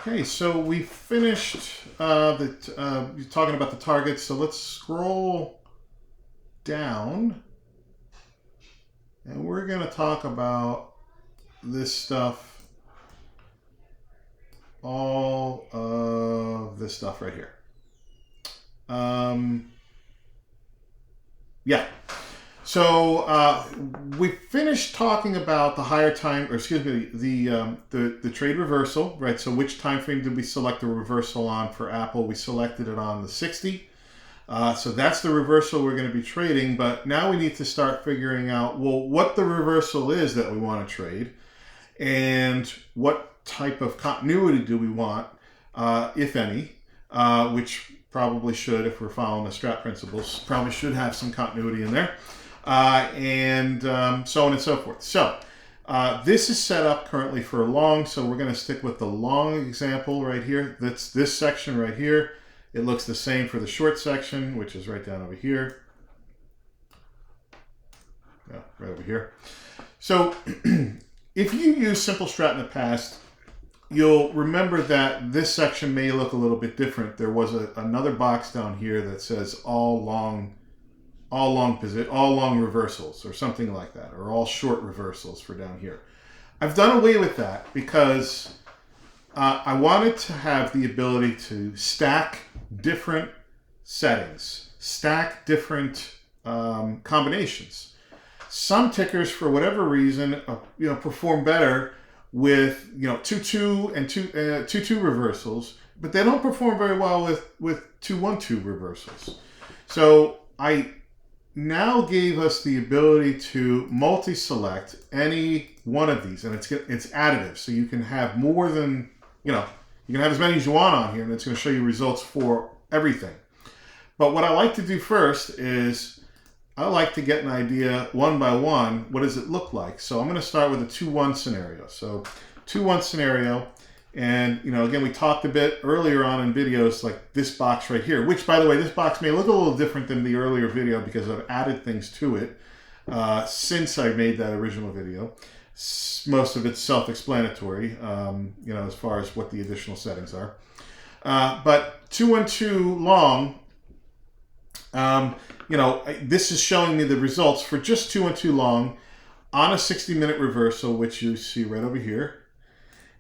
Okay, so we finished talking about the targets. So let's scroll down, and we're going to talk about this stuff, all of this stuff right here. Yeah. So we finished talking about the higher time, or excuse me, the trade reversal, right? So which time frame did we select the reversal on for Apple? We selected it on the 60. So that's the reversal we're going to be trading. But now we need to start figuring out, well, what the reversal is that we want to trade, and what type of continuity do we want, if any, which probably should, if we're following the strat principles, probably should have some continuity in there. And so on and so forth. So this is set up currently for a long, so we're going to stick with the long example right here. That's this section right here. It looks the same for the short section, which is right down over here. Yeah, right over here. So if you use Simple Strat in the past, you'll remember that this section may look a little bit different. There was another box down here that says all long reversals or something like that, or all short reversals for down here. I've done away with that because I wanted to have the ability to stack different settings, stack different combinations. Some tickers, for whatever reason, perform better with 2-2 and 2-2 reversals, but they don't perform very well with 2-1-2 reversals. So I now gave us the ability to multi-select any one of these, and it's additive, so you can have more than, you can have as many as you want on here, and it's going to show you results for everything. But what I like to do first is I like to get an idea one by one, what does it look like? So I'm going to start with a 2-1 scenario. So 2-1 scenario, and again, we talked a bit earlier on in videos like this box right here, which, by the way, this box may look a little different than the earlier video because I've added things to it since I made that original video. Most of it's self-explanatory, as far as what the additional settings are. But 2-1-2 long, this is showing me the results for just 2-1-2 long on a 60-minute reversal, which you see right over here.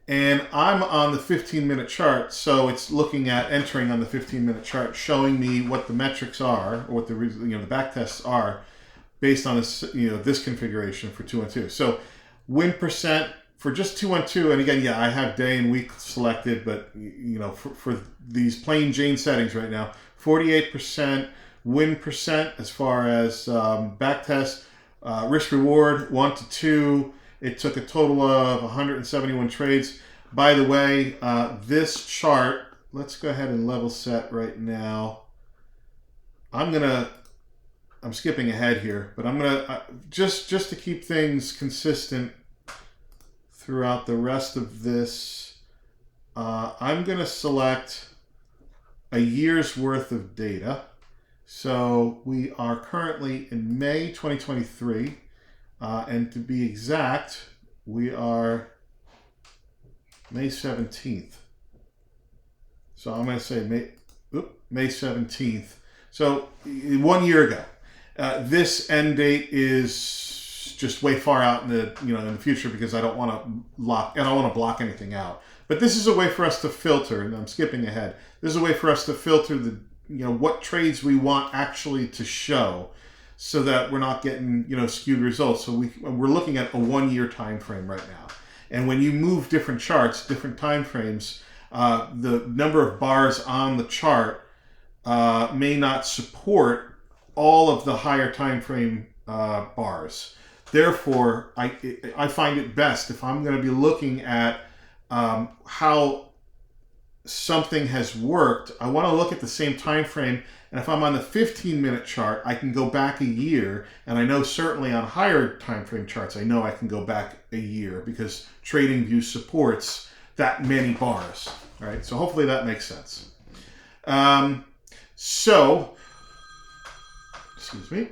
And I'm on the 15-minute chart, so it's looking at entering on the 15-minute chart, showing me what the metrics are, or what the back tests are, based on this this configuration for 2-1-2. So win percent for just 2-1-2, and again, I have day and week selected, but for these plain Jane settings right now, 48% win percent as far as back test, risk reward 1 to 2. It took a total of 171 trades. By the way, this chart, let's go ahead and level set right now. I'm skipping ahead here, but I'm gonna just to keep things consistent throughout the rest of this, I'm gonna select a year's worth of data. So we are currently in May 2023. And to be exact, we are May 17th. So I'm going to say May 17th. So 1 year ago. This end date is just way far out in the in the future because I don't want to block anything out. But this is a way for us to filter, and I'm skipping ahead. This is a way for us to filter the what trades we want actually to show, so that we're not getting skewed results. So we're looking at a 1 year time frame right now. And when you move different charts, different time frames, the number of bars on the chart may not support all of the higher time frame bars. Therefore, I find it best, if I'm going to be looking at how something has worked, I want to look at the same time frame. And if I'm on the 15-minute chart, I can go back a year, and I know certainly on higher time frame charts, I know I can go back a year because TradingView supports that many bars. All right, so hopefully that makes sense. Excuse me.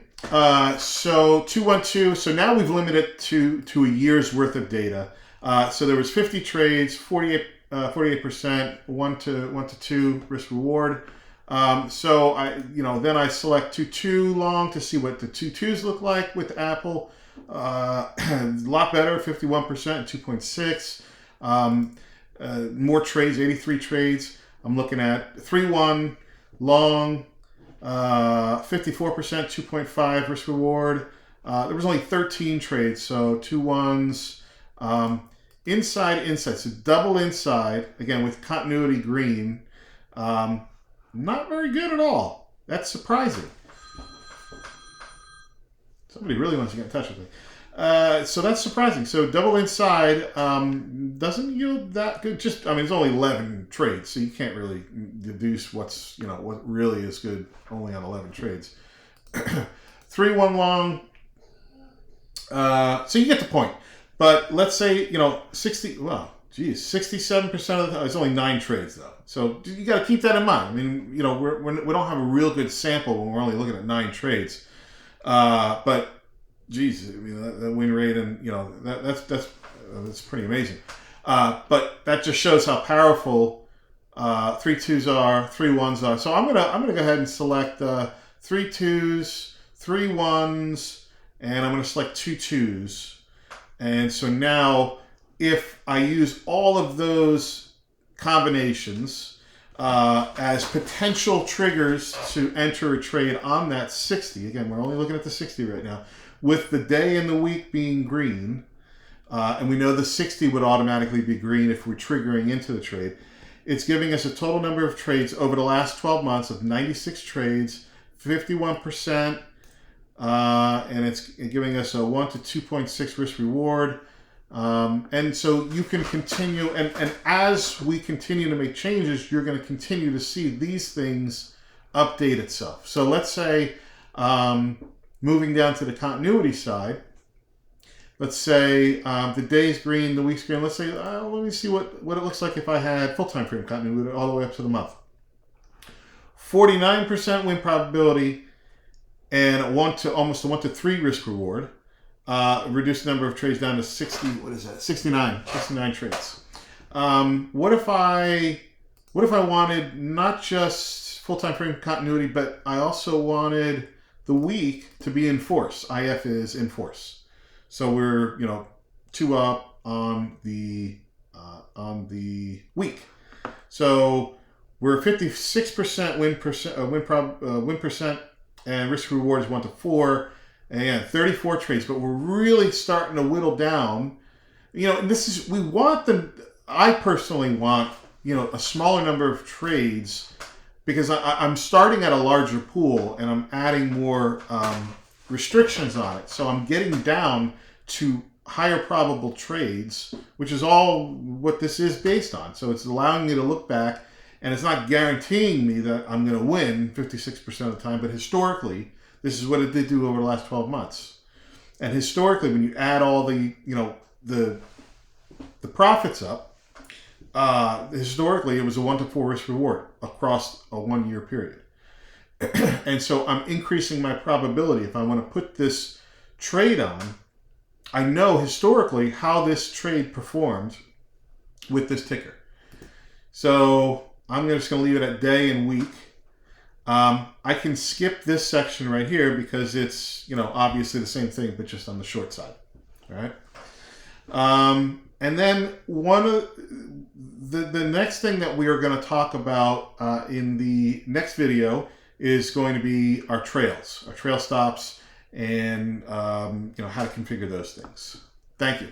So 2-1-2. So now we've limited to a year's worth of data. So there was 50 trades, 48 48%, 1 to 2 risk reward. So then I select 2 long to see what the 2s look like with Apple. A lot better, 51%, 2.6. More trades, 83 trades. I'm looking at 3-1 long, 54%, 2.5 risk reward. There was only 13 trades, so 2 1s. Inside, so double inside, again with continuity green. Not very good at all. That's surprising. Somebody really wants to get in touch with me. So that's surprising. So double inside doesn't yield that good. It's only 11 trades, so you can't really deduce what really is good only on 11 trades. 3-1 long. So you get the point. But let's say 67% of the time, it's only 9 trades though. So you got to keep that in mind. I mean, we don't have a real good sample when we're only looking at 9 trades. But geez, I mean that win rate and that's pretty amazing. But that just shows how powerful 3 2s are, 3 1s are. So I'm gonna go ahead and select 3 2s, 3 1s, and I'm gonna select 2 2s. And so now, if I use all of those combinations as potential triggers to enter a trade on that 60, again, we're only looking at the 60 right now, with the day and the week being green, and we know the 60 would automatically be green if we're triggering into the trade, it's giving us a total number of trades over the last 12 months of 96 trades, 51%, and it's giving us a 1 to 2.6 risk reward. And so you can continue, and as we continue to make changes, you're going to continue to see these things update itself. So let's say, moving down to the continuity side, let's say the day's green, the week's green. Let's say, let me see what it looks like if I had full time frame continuity all the way up to the month. 49% win probability and almost a 1 to 3 risk reward. Reduce the number of trades down to 69 trades. What if I wanted not just full-time frame continuity, but I also wanted the week to be in force? IF is in force. So we're 2 up on the week. So we're 56% win percent, and risk reward is 1 to 4. And 34 trades, but we're really starting to whittle down. And I personally want, a smaller number of trades because I'm starting at a larger pool and I'm adding more restrictions on it. So I'm getting down to higher probable trades, which is all what this is based on. So it's allowing me to look back, and it's not guaranteeing me that I'm going to win 56% of the time, but historically, this is what it did do over the last 12 months. And historically, when you add all the profits up, historically it was a 1 to 4 risk reward across a 1-year period. And so I'm increasing my probability. If I want to put this trade on, I know historically how this trade performed with this ticker. So I'm just going to leave it at day and week. I can skip this section right here because it's, obviously the same thing, but just on the short side. All right. And then one of the next thing that we are going to talk about in the next video is going to be our trail stops, and how to configure those things. Thank you.